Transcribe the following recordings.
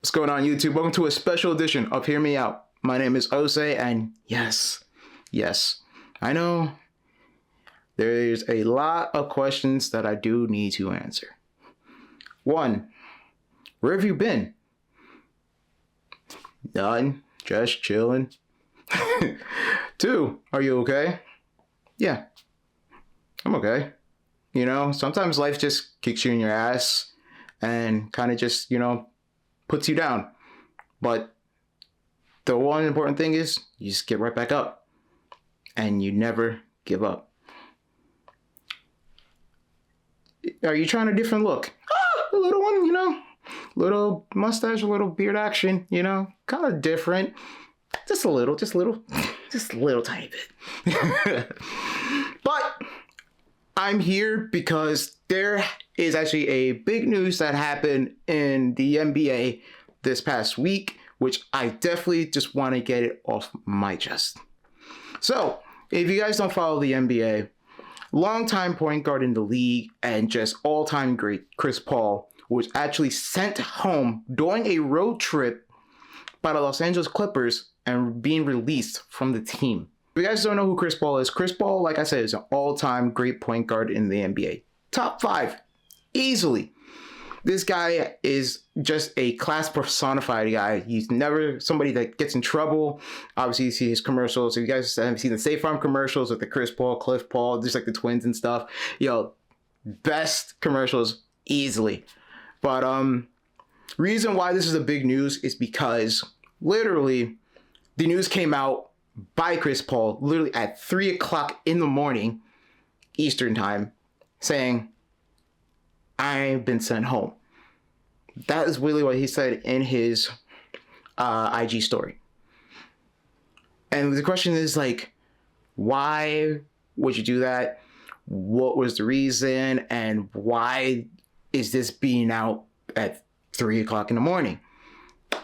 What's going on, YouTube? Welcome to a special edition of Hear Me Out. My name is Ose, and yes, I know there's a lot of questions that I do need to answer. 1, where have you been? None, just chilling. 2, are you okay? Yeah, I'm okay. You know, sometimes life just kicks you in your ass and kind of just, puts you down. But the one important thing is you just get right back up and you never give up. Are you trying a different look? A little one, little mustache, a little beard action, kind of different. Just a little tiny bit. But I'm here because there is actually a big news that happened in the NBA this past week, which I definitely just want to get it off my chest. So, if you guys don't follow the NBA, longtime point guard in the league and just all-time great Chris Paul was actually sent home during a road trip by the Los Angeles Clippers and being released from the team. If you guys don't know who Chris Paul is, Chris Paul, like I said, is an all-time great point guard in the NBA. Top 5, easily. This guy is just a class personified guy. He's never somebody that gets in trouble. Obviously, you see his commercials. If you guys have seen the State Farm commercials with the Chris Paul, Cliff Paul, just like the twins and stuff, best commercials easily. But reason why this is a big news is because literally the news came out by Chris Paul literally at 3 o'clock in the morning Eastern time saying, I've been sent home. That is really what he said in his IG story. And the question is why would you do that? What was the reason? And why is this being out at 3 o'clock in the morning?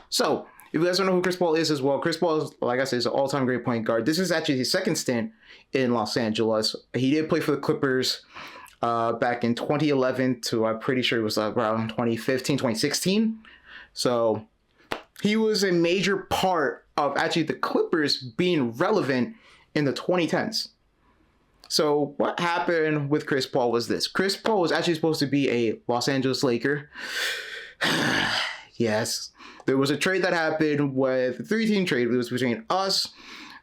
So, if you guys don't know who Chris Paul is as well, Chris Paul is, like I said, is an all-time great point guard. This is actually his second stint in Los Angeles. He did play for the Clippers back in 2011 to, I'm pretty sure it was around 2015, 2016. So he was a major part of actually the Clippers being relevant in the 2010s. So what happened with Chris Paul was this. Chris Paul was actually supposed to be a Los Angeles Laker. Yes. There was a trade that happened with a 3-team trade. It was between us,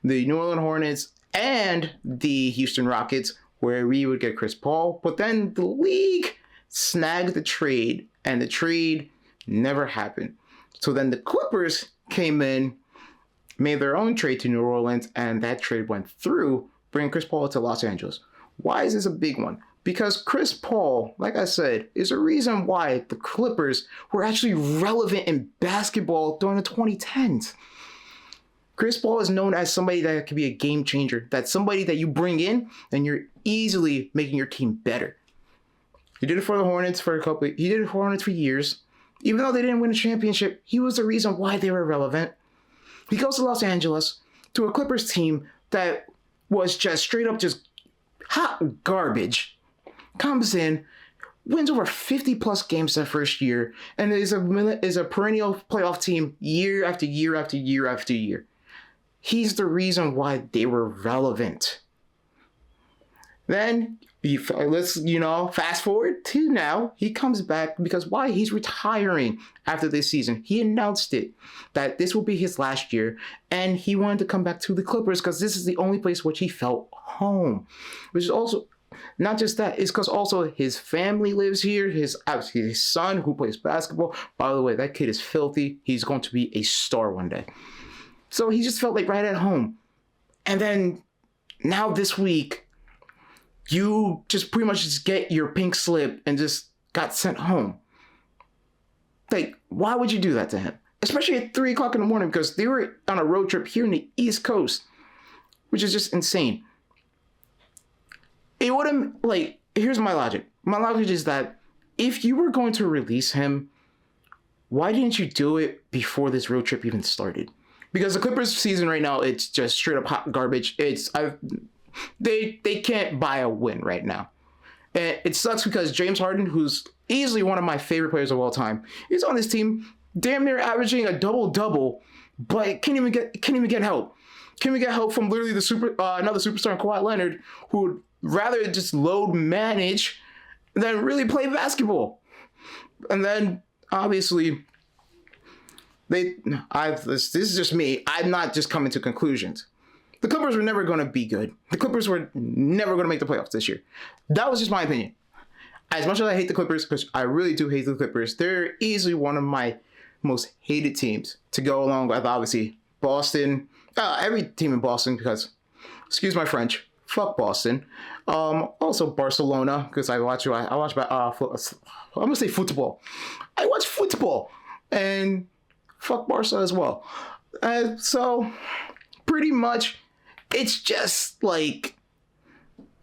the New Orleans Hornets, and the Houston Rockets, where we would get Chris Paul. But then the league snagged the trade, and the trade never happened. So then the Clippers came in, made their own trade to New Orleans, and that trade went through, bringing Chris Paul to Los Angeles. Why is this a big one? Because Chris Paul, like I said, is a reason why the Clippers were actually relevant in basketball during the 2010s. Chris Paul is known as somebody that could be a game changer. That's somebody that you bring in and you're easily making your team better. He did it for the Hornets he did it for Hornets for years. Even though they didn't win a championship, he was the reason why they were relevant. He goes to Los Angeles to a Clippers team that was just straight up just hot garbage. Comes in, wins over 50 plus games that first year, and is a perennial playoff team year after year after year after year. He's the reason why they were relevant. Then let's fast forward to now. He comes back because why? He's retiring after this season. He announced it that this will be his last year, and he wanted to come back to the Clippers because this is the only place which he felt home. Which is also not just that, it's because also his family lives here. His son who plays basketball. By the way, that kid is filthy. He's going to be a star one day. So he just felt like right at home. And then now this week, you just pretty much just get your pink slip and just got sent home. Why would you do that to him? Especially at 3 o'clock in the morning, because they were on a road trip here in the East Coast, which is just insane. It wouldn't, here's my logic. My logic is that if you were going to release him, why didn't you do it before this road trip even started? Because the Clippers season right now, it's just straight up hot garbage. They can't buy a win right now. And it sucks because James Harden, who's easily one of my favorite players of all time, is on this team damn near averaging a double-double, but can't even get help. Can't even get help from literally another superstar, Kawhi Leonard, who would rather just load manage than really play basketball. And then obviously this is just me. I'm not just coming to conclusions. The Clippers were never going to be good. The Clippers were never going to make the playoffs this year. That was just my opinion. As much as I hate the Clippers, because I really do hate the Clippers, they're easily one of my most hated teams to go along with, obviously, Boston. Every team in Boston, because, excuse my French, fuck Boston. Also Barcelona, because I'm going to say football. I watch football. And fuck Barca as well. So, pretty much, it's just like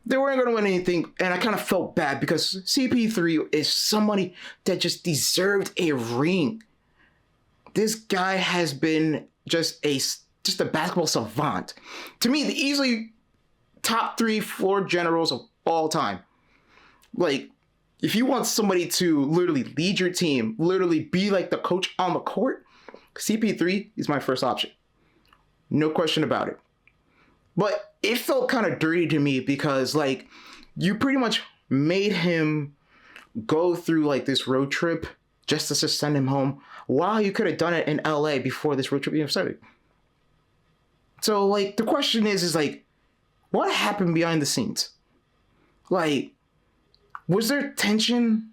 they weren't going to win anything, and I kind of felt bad because CP3 is somebody that just deserved a ring. This guy has been just a basketball savant. To me, the easily top 3 floor generals of all time. Like, if you want somebody to literally lead your team, literally be like the coach on the court, CP3 is my first option. No question about it. But it felt kind of dirty to me because, like, you pretty much made him go through, like, this road trip just to send him home. Wow, you could have done it in LA before this road trip even started. So, like, the question is like, what happened behind the scenes? Like, was there tension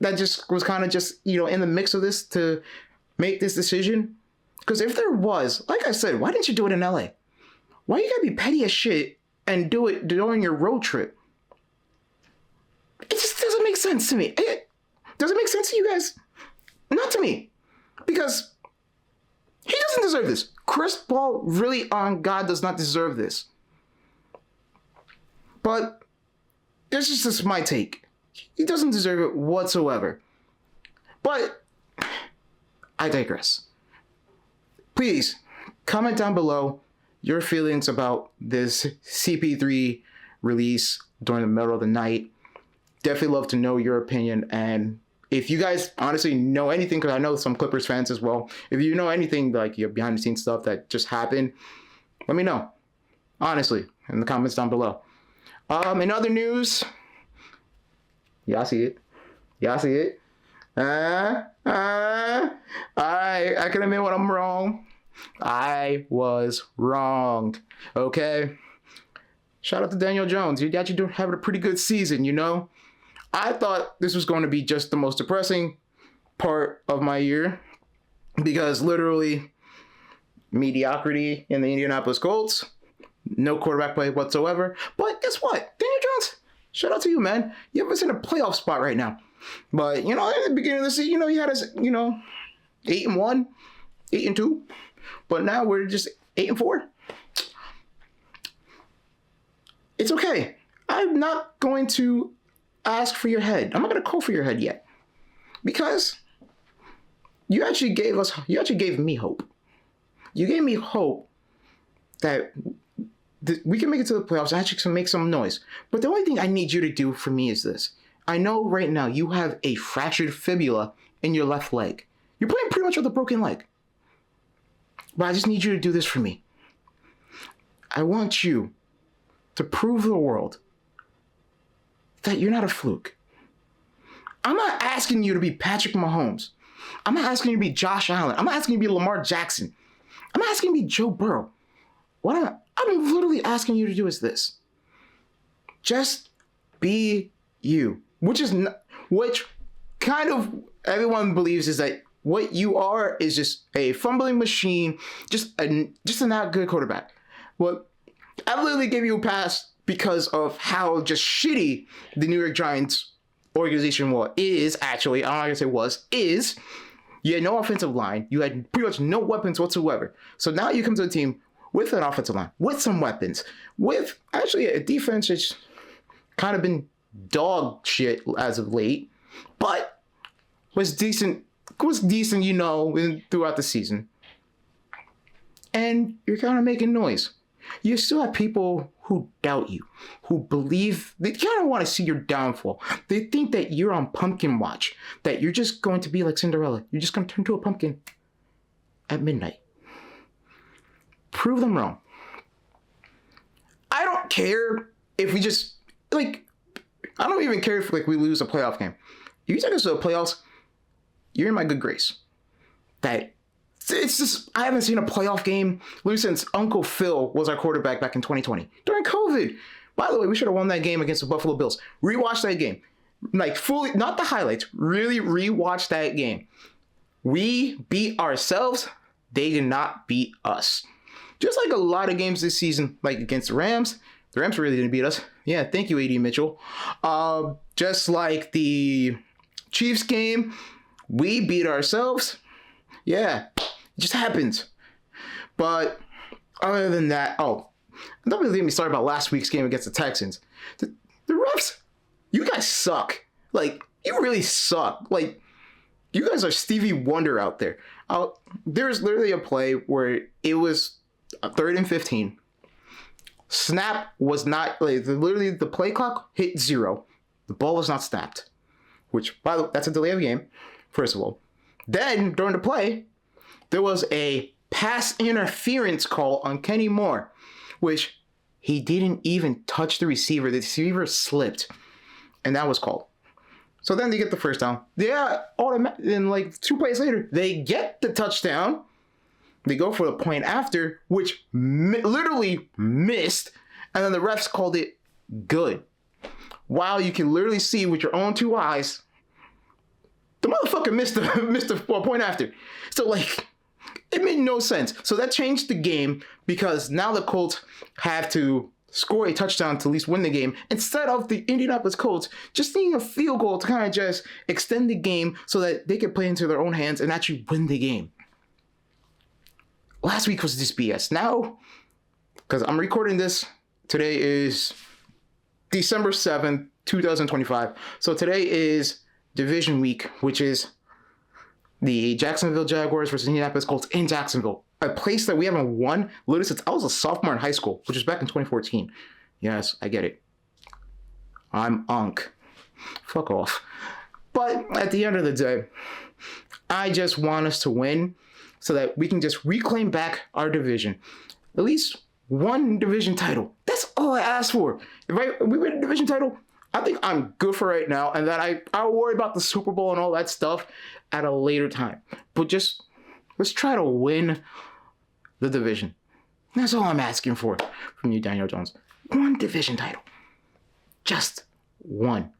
that just was kind of just, in the mix of this to make this decision? Because if there was, like I said, why didn't you do it in LA? Why you gotta be petty as shit and do it during your road trip? It just doesn't make sense to me. Does it make sense to you guys? Not to me. Because he doesn't deserve this. Chris Paul really, on God, does not deserve this. But this is just my take. He doesn't deserve it whatsoever. But I digress. Please, comment down below your feelings about this CP3 release during the middle of the night. Definitely love to know your opinion. And if you guys honestly know anything, because I know some Clippers fans as well, if you know anything like your behind the scenes stuff that just happened, let me know. Honestly, in the comments down below. In other news, y'all see it. Y'all see it. I can admit when I'm wrong. I was wrong. Okay. Shout out to Daniel Jones. You actually having a pretty good season, I thought this was going to be just the most depressing part of my year because literally mediocrity in the Indianapolis Colts, no quarterback play whatsoever. But guess what? Daniel Jones, shout out to you, man. You have us in a playoff spot right now. But, in the beginning of the season, you had us, 8-1, 8-2. But now we're just 8-4. It's okay. I'm not going to ask for your head. I'm not going to call for your head yet. Because you actually gave me hope. You gave me hope that we can make it to the playoffs and actually make some noise. But the only thing I need you to do for me is this. I know right now you have a fractured fibula in your left leg. You're playing pretty much with a broken leg. But I just need you to do this for me. I want you to prove to the world that you're not a fluke. I'm not asking you to be Patrick Mahomes. I'm not asking you to be Josh Allen. I'm not asking you to be Lamar Jackson. I'm not asking you to be Joe Burrow. What I'm literally asking you to do is this. Just be you. Which kind of everyone believes is that what you are is just a fumbling machine, just a not good quarterback. Well, I literally gave you a pass because of how just shitty the New York Giants organization is. I'm not gonna say is. You had no offensive line. You had pretty much no weapons whatsoever. So now you come to a team with an offensive line, with some weapons, with actually a defense that's kind of been dog shit as of late, but was decent, throughout the season. And you're kind of making noise. You still have people who doubt you, who believe they kind of want to see your downfall. They think that you're on pumpkin watch, that you're just going to be like Cinderella. You're just going to turn to a pumpkin at midnight. Prove them wrong. I don't care if we just, like, I don't even care if, like, we lose a playoff game. If you take us to the playoffs, you're in my good grace. That it's just, I haven't seen a playoff game lose since Uncle Phil was our quarterback back in 2020 during COVID. By the way, we should have won that game against the Buffalo Bills. Rewatch that game. Like, fully, not the highlights, really rewatch that game. We beat ourselves. They did not beat us. Just like a lot of games this season, like against the Rams really didn't beat us. Yeah, thank you, A.D. Mitchell. Just like the Chiefs game, we beat ourselves. Yeah, it just happens. But other than that, don't really get me started about last week's game against the Texans. The refs, you guys suck. Like, you really suck. Like, you guys are Stevie Wonder out there. There's literally a play where it was a 3rd and 15. Snap was not, like, literally the play clock hit 0. The ball was not snapped, which, by the way, that's a delay of game, first of all. Then, during the play, there was a pass interference call on Kenny Moore, which he didn't even touch the receiver. The receiver slipped, and that was called. So then they get the first down. Yeah, and like 2 plays later, they get the touchdown. They go for the point after, which literally missed, and then the refs called it good. Wow, you can literally see with your own 2 eyes, the motherfucker missed the point after. So, like, it made no sense. So that changed the game because now the Colts have to score a touchdown to at least win the game instead of the Indianapolis Colts just needing a field goal to kind of just extend the game so that they could play into their own hands and actually win the game. Last week was just BS. Now, because I'm recording this, today is December 7th, 2025. So today is division week, which is the Jacksonville Jaguars versus Indianapolis Colts in Jacksonville. A place that we haven't won literally since I was a sophomore in high school, which was back in 2014. Yes, I get it. I'm Unk. Fuck off. But at the end of the day, I just want us to win so that we can just reclaim back our division. At least one division title. That's all I ask for. If we win a division title, I think I'm good for right now, and that I'll worry about the Super Bowl and all that stuff at a later time. But just, let's try to win the division. That's all I'm asking for from you, Daniel Jones. One division title. Just one.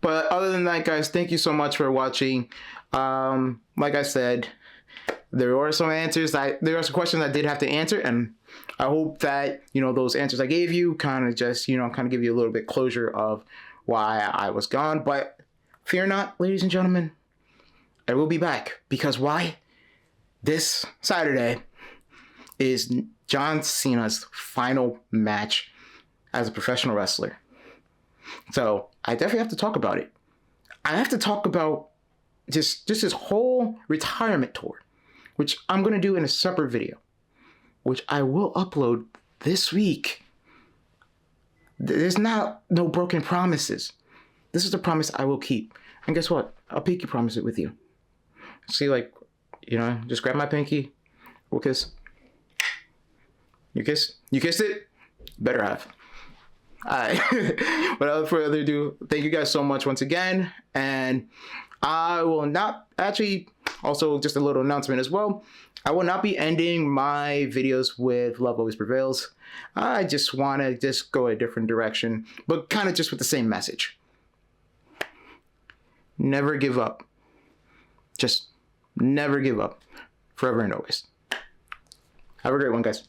But other than that, guys, thank you so much for watching. Like I said, there are some questions I did have to answer, and I hope that, those answers I gave you kind of give you a little bit closure of why I was gone. But fear not, ladies and gentlemen, I will be back. Because why? This Saturday is John Cena's final match as a professional wrestler. So I definitely have to talk about it. I have to talk about just his whole retirement tour, which I'm going to do in a separate video, which I will upload this week. There's no broken promises. This is the promise I will keep. And guess what? I'll pinky promise it with you. See, just grab my pinky. We'll kiss. You kiss? You kissed it? Better have. Alright. Without further ado, thank you guys so much once again. And I will not also just a little announcement as well. I will not be ending my videos with Love Always Prevails. I just want to go a different direction, but kind of just with the same message. Never give up. Just never give up. Forever and always. Have a great one, guys.